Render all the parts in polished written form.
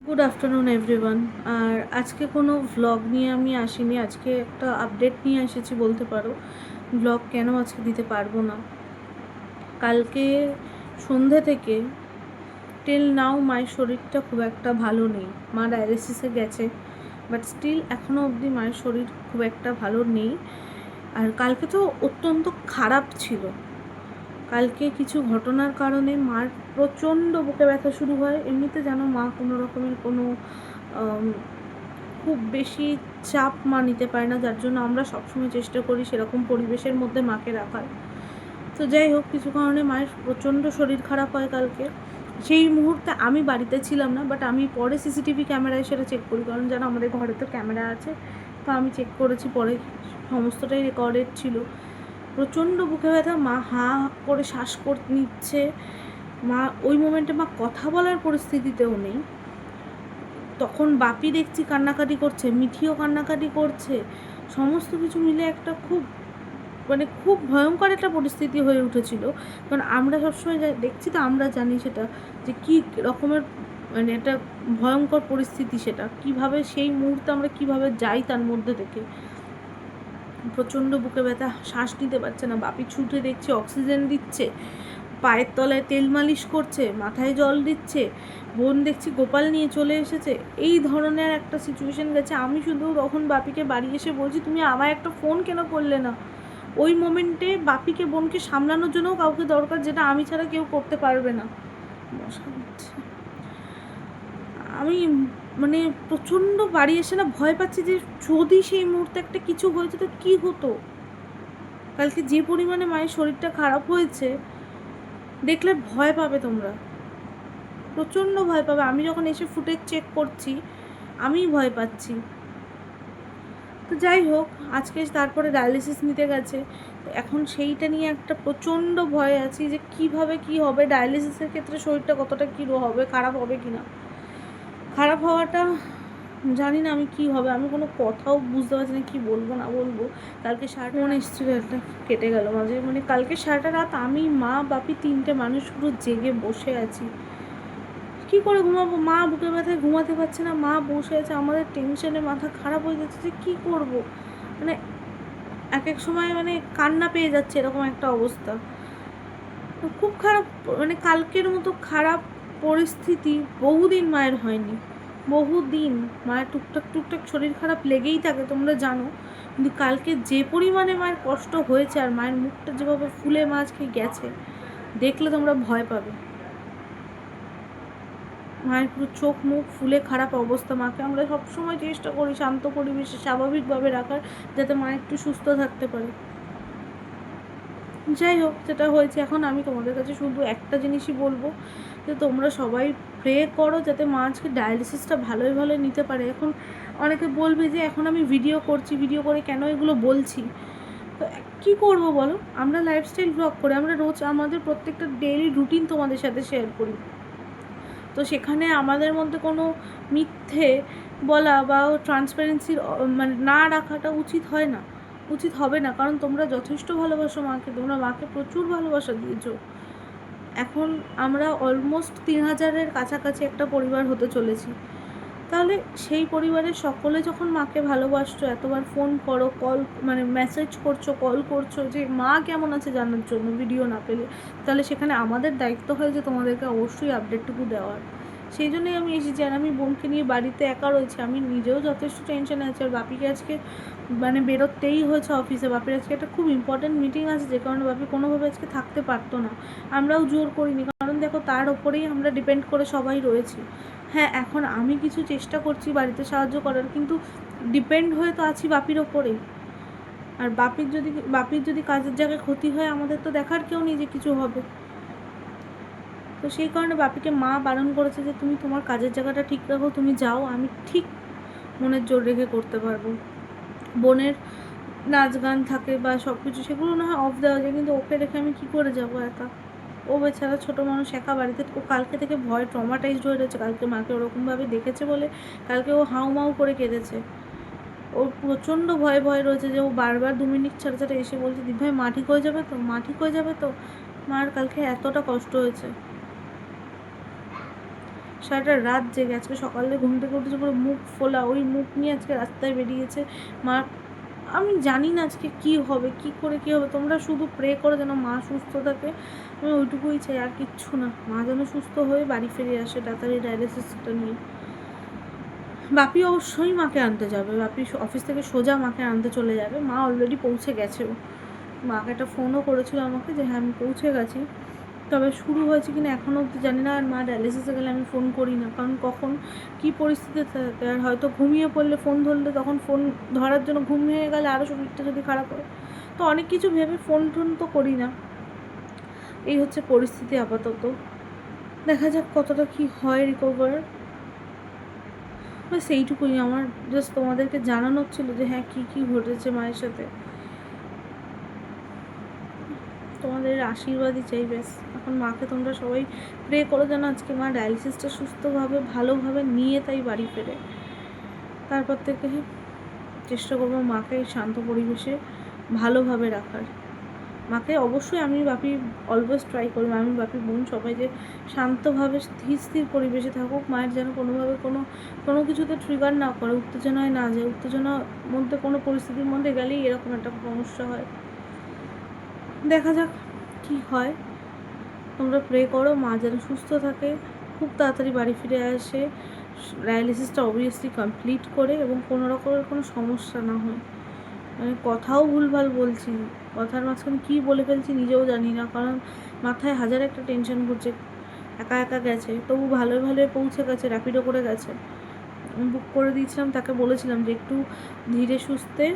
Good afternoon everyone. আর আজকে কোনো vlog নিয়ে আমি আসিনি, আজকে একটা আপডেট নিয়ে এসেছি বলতে পারো। ভ্লগ কেন আজকে দিতে পারবো না, কালকে সন্ধে থেকে টিল নাও মায়ের শরীরটা খুব একটা ভালো নেই। মা ডায়ালিসিসে গেছে, বাট স্টিল এখনও অবধি মায়ের শরীর খুব একটা ভালো নেই। আর কালকে তো অত্যন্ত খারাপ ছিল। কালকে কিছু ঘটনার কারণে মার প্রচণ্ড বুকে ব্যথা শুরু হয়। এমনিতে যেন মা কোনো রকমের কোনো খুব বেশি চাপ মা নিতে পারে না, যার জন্য আমরা সবসময় চেষ্টা করি সেরকম পরিবেশের মধ্যে মাকে রাখার। তো যাই হোক, কিছু কারণে মায়ের প্রচণ্ড শরীর খারাপ হয় কালকে। সেই মুহূর্তে আমি বাড়িতে ছিলাম না, বাট আমি পরে সিসিটিভি ক্যামেরায় সেটা চেক করি, কারণ যেন আমাদের ঘরে তো ক্যামেরা আছে। তো আমি চেক করেছি, পরে সমস্তটাই রেকর্ডেড ছিল। প্রচণ্ড বুকে ব্যথা, মা হাঁ করে শ্বাস করে নিচ্ছে। মা ওই মোমেন্টে মা কথা বলার পরিস্থিতিতেও নেই। তখন বাপি দেখছি কান্নাকাটি করছে, মিঠিও কান্নাকাটি করছে। সমস্ত কিছু মিলে একটা খুব ভয়ঙ্কর একটা পরিস্থিতি হয়ে উঠেছিল। কারণ আমরা সবসময় দেখছি, তো আমরা জানি সেটা যে কী রকমের একটা ভয়ঙ্কর পরিস্থিতি, সেটা কিভাবে সেই মুহূর্তে আমরা কিভাবে যাই তার মধ্যে থেকে। প্রচণ্ড বুকে ব্যথা, শ্বাস নিতে পারছে না। বাপি ছুটে দেখছি অক্সিজেন দিচ্ছে, পায়ের তলায় তেল মালিশ করছে, মাথায় জল দিচ্ছে। বোন দেখছি গোপাল নিয়ে চলে এসেছে। এই ধরনের একটা সিচুয়েশন গেছে। আমি শুধু তখন বাপিকে বাড়ি এসে বলছি, তুমি আমায় একটা ফোন কেন করলে না? ওই মোমেন্টে বাপিকে বোনকে সামলানোর জন্যও কাউকে দরকার, যেটা আমি ছাড়া কেউ করতে পারবে না। আমি প্রচণ্ড বাড়ি এসে না ভয় পাচ্ছি যে যদি সেই মুহূর্তে একটা কিছু হয়েছে তো কী হতো। কালকে যে পরিমাণে মায়ের শরীরটা খারাপ হয়েছে দেখলে ভয় পাবে তোমরা, প্রচণ্ড ভয় পাবে। আমি যখন এসে ফুটেজ চেক করছি আমিই ভয় পাচ্ছি। তো যাই হোক, আজকে তারপরে ডায়ালিসিস নিতে গেছে। তো এখন সেইটা নিয়ে একটা প্রচণ্ড ভয় আছি যে কিভাবে কি হবে, ডায়ালিসিসের ক্ষেত্রে শরীরটা কতটা কী হবে, খারাপ হবে কি না। খারাপ হওয়াটা জানি না আমি কি হবে, আমি কোনো কথাও বুঝতে পারছি না কী বলবো না বলবো। কালকে সারাটা এসেছিলো, একটা কেটে গেল মাঝে, কালকে সারাটা রাত আমি, মা, বাপি, তিনটে মানুষ পুরো জেগে বসে আছি। কী করে ঘুমাবো? মা বুকে ব্যথায় ঘুমাতে পারছে না, মা বসে আছে, আমাদের টেনশনে মাথা খারাপ হয়ে যাচ্ছে যে কী করব। এক এক সময় কান্না পেয়ে যাচ্ছে, এরকম একটা অবস্থা। খুব খারাপ, কালকের মতো খারাপ পরিস্থিতি বহুদিন মায়ের হয়নি। বহুদিন মায়ের টুকটাক শরীর খারাপ লেগেই থাকে, তোমরা জানো। কিন্তু কালকে যে পরিমাণে মায়ের কষ্ট হয়েছে, আর মায়ের মুখটা যেভাবে ফুলে মা আজকে গেছে, দেখলে তোমরা ভয় পাবে। মায়ের পুরো চোখ মুখ ফুলে খারাপ অবস্থা। মাকে আমরা সবসময় চেষ্টা করি শান্ত পরিবেশে স্বাভাবিকভাবে রাখার, যাতে মা একটু সুস্থ থাকতে পারে। যাই হোক, যেটা হয়েছে, এখন আমি তোমাদের কাছে শুধু একটা জিনিসই বলবো, যে তোমরা সবাই প্রে করো যাতে মা আজকে ডায়ালিসিসটা ভালোই নিতে পারে। এখন অনেকে বলবে যে এখন আমি ভিডিও করছি, ভিডিও করে কেন এগুলো বলছি। তো কী করবো বলো, আমরা লাইফস্টাইল ব্লগ করি, আমরা রোজ আমাদের প্রত্যেকটা ডেইলি রুটিন তোমাদের সাথে শেয়ার করি। তো সেখানে আমাদের মধ্যে কোনো মিথ্যে বলা বা ট্রান্সপারেন্সির না রাখাটা উচিত হয় না, উচিত হবে না। কারণ তোমরা যথেষ্ট ভালোবাসো মাকে, তোমরা মাকে প্রচুর ভালোবাসা দিয়েছো। এখন আমরা অলমোস্ট 3000-এর কাছাকাছি একটা পরিবার হতে চলেছি। তাহলে সেই পরিবারের সকলে যখন মাকে ভালোবাসছো, এতবার ফোন করো, কল মেসেজ করছো, কল করছো যে মা কেমন আছে জানার জন্য ভিডিও না পেলে, তাহলে সেখানে আমাদের দায়িত্ব হয় যে তোমাদেরকে অবশ্যই আপডেটটুকু দেওয়ার। সেই জন্যই আমি এসেছি। আর আমি বোনকে নিয়ে বাড়িতে একা রয়েছি, আমি নিজেও যথেষ্ট টেনশনে আছি। আর বাপিকে আজকে বেরোতেই হয়েছে অফিসে। বাপির আজকে একটা খুব ইম্পর্ট্যান্ট মিটিং আছে, যে কারণে বাপি কোনোভাবে আজকে থাকতে পারতো না। আমরাও জোর করিনি, কারণ দেখো তার ওপরেই আমরা ডিপেন্ড করে সবাই রয়েছি। হ্যাঁ, এখন আমি কিছু চেষ্টা করছি বাড়িতে সাহায্য করার, কিন্তু ডিপেন্ড হয়ে তো আছি বাপির ওপরেই। আর বাপির যদি কাজের জায়গায় ক্ষতি হয়, আমাদের তো দেখার কেউ নেই যে কিছু হবে। তো সেই কারণে বাপিকে মা বারণ করেছে যে তুমি তোমার কাজের জায়গাটা ঠিক রাখো, তুমি যাও, আমি ঠিক মনের জোর রেখে করতে পারবো। বোনের নাচ গান থাকে বা সব কিছু, সেগুলো না হয় অফ দেওয়া যায়, কিন্তু ওকে রেখে আমি কী করে যাবো একা? ও বেচারা ছোটো মানুষ, একা বাড়িতে। ও কালকে থেকে ভয় ট্রমাটাইজড হয়ে রয়েছে। কালকে মাকে ওরকমভাবে দেখেছে বলে কালকে ও হাউমাউ করে কেঁদেছে। ওর প্রচণ্ড ভয় রয়েছে, যে ও বারবার 2 মিনিট ছাড়া এসে বলছে, দিদিভাই মা ঠিক হয়ে যাবে তো, মা ঠিক হয়ে যাবে তো। মার কালকে এতটা কষ্ট হয়েছে। সারাটা রাত জেগে, আজকে সকালে ঘুম থেকে উঠেছে পুরো মুখ ফোলা, ওই মুখ নিয়ে আজকে রাস্তায় বেরিয়েছে। মা, আমি জানি না আজকে কি হবে, কি করে কী হবে। তোমরা শুধু প্রে করো যেন মা সুস্থ থাকে, আমি ওইটুকুই চাই, আর কিচ্ছু না। মা যেন সুস্থ হয়ে বাড়ি ফিরে আসে তাড়াতাড়ি ডায়ালিসিসটা নিয়ে। বাপি অবশ্যই মাকে আনতে যাবে, বাপি অফিস থেকে সোজা মাকে আনতে চলে যাবে। মা অলরেডি পৌঁছে গেছেও, মাকে একটা ফোনও করেছিল আমাকে যে হ্যাঁ আমি পৌঁছে গেছি, তবে শুরু হয়েছে কিনা এখনও অবধি জানি না। আর মা ডায়ালিসিসে গেলে আমি ফোন করি না, কারণ কখন কী পরিস্থিতি থাকে, আর হয়তো ঘুমিয়ে পড়লে ফোন ধরলে তখন ফোন ধরার জন্য ঘুম ভেঙে গেলে আরও শরীরটা যদি খারাপ হয়, তো অনেক কিছু ভেবে ফোন টোন তো করি না। এই হচ্ছে পরিস্থিতি আপাতত, দেখা যাক কতটা কি হয় রিকভার। সেইটুকুই আমার জাস্ট তোমাদেরকে জানানোর ছিল যে হ্যাঁ কী কী ঘটেছে মায়ের সাথে। তোমাদের আশীর্বাদই চাই ব্যাস। এখন মাকে তোমরা সবাই প্রে করো যেন আজকে মা ডায়ালিসিসটা সুস্থভাবে ভালোভাবে নিয়ে তাই বাড়ি ফেরে। তারপর থেকে চেষ্টা করবো মাকে শান্ত পরিবেশে ভালোভাবে রাখার। মাকে অবশ্যই আমি বাপি অলওয়েজ ট্রাই করি, আমি বাপি বোন সবাই যে শান্তভাবে স্থির স্থির পরিবেশে থাকুক, মায়ের যেন কোনোভাবে কোনো কিছুতে ট্রিগার না করে, উত্তেজনায় না যায়। উত্তেজনার মধ্যে কোনো পরিস্থিতির মধ্যে গেলেই এরকম একটা সমস্যা হয়। দেখা যাক কি হয়, তোমরা প্রে করো মা যেন সুস্থ থাকে, খুব তাড়াতাড়ি বাড়ি ফিরে আসে, ডায়ালিসিসটা অবভিয়াসলি কমপ্লিট করে, এবং কোনো রকমের কোনো সমস্যা না হয়। মানে কথাও ভুলভাল বলছি, কথার মাঝখানে কী বলে ফেলছি নিজেও জানি না, কারণ মাথায় হাজার একটা টেনশন ঘুরছে। একা একা গেছে, তবু ভালোই ভালোই পৌঁছে গেছে, র্যাপিডো করে গেছে। বুক করে দিয়েছিলাম, তাকে বলেছিলাম যে একটু ধীরে সুস্থে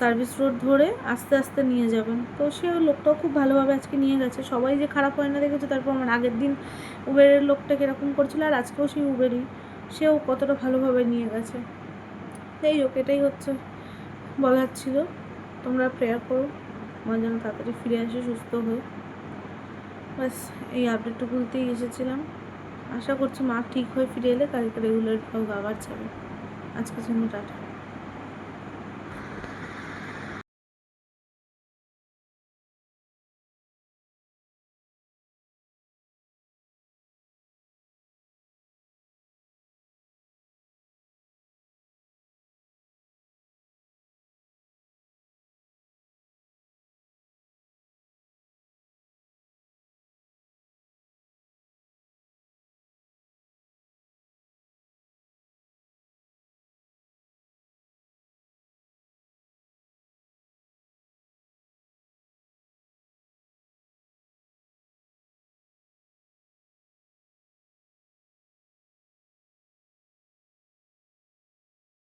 সার্ভিস রোড ধরে আস্তে আস্তে নিয়ে যাবেন, তো সে লোকটাও খুব ভালোভাবে আজকে নিয়ে গেছে। সবাই যে খারাপ হয় না দেখেছে, তারপর আমার আগের দিন উবেরের লোকটা কীরকম করছিল, আর আজকেও সেই উবেরই, সেও কতটা ভালোভাবে নিয়ে গেছে। যাই হোক, এটাই হচ্ছে বলার ছিল। তোমরা প্রেয়ার করো মা যেন তাড়াতাড়ি ফিরে আসে সুস্থ হয়ে। ব্যাস এই আপডেটটুকু দিতেই এসেছিলাম। আশা করছি মা ঠিক হয়ে ফিরে এলে কালকে রেগুলার ব্লগ আবার যাবে। আজকের জন্য টাটা।